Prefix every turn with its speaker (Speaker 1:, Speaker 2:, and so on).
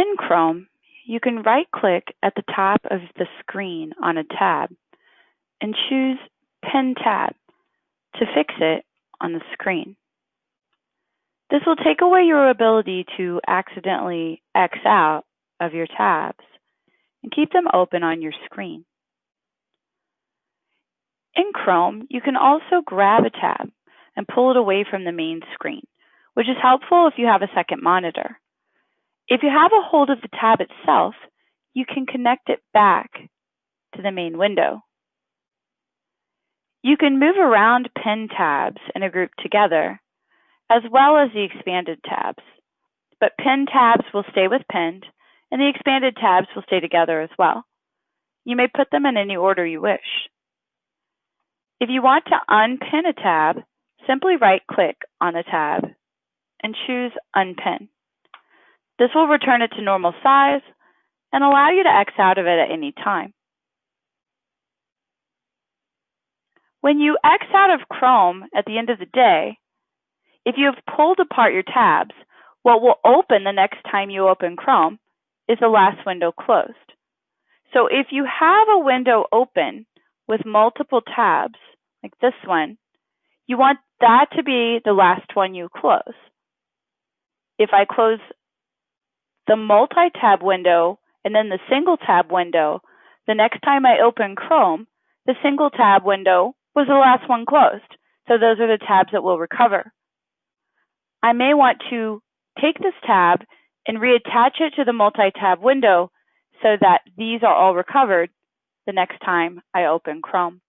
Speaker 1: In Chrome, you can right-click at the top of the screen on a tab and choose Pin Tab to fix it on the screen. This will take away your ability to accidentally X out of your tabs and keep them open on your screen. In Chrome, you can also grab a tab and pull it away from the main screen, which is helpful if you have a second monitor. If you have a hold of the tab itself, you can connect it back to the main window. You can move around pinned tabs in a group together, as well as the expanded tabs. But pinned tabs will stay with pinned, and the expanded tabs will stay together as well. You may put them in any order you wish. If you want to unpin a tab, simply right-click on the tab and choose Unpin. This will return it to normal size and allow you to X out of it at any time. When you X out of Chrome at the end of the day, if you have pulled apart your tabs, what will open the next time you open Chrome is the last window closed. So if you have a window open with multiple tabs, like this one, you want that to be the last one you close. If I close the multi-tab window and then the single tab window, the next time I open Chrome, the single tab window was the last one closed. So those are the tabs that will recover. I may want to take this tab and reattach it to the multi-tab window so that these are all recovered the next time I open Chrome.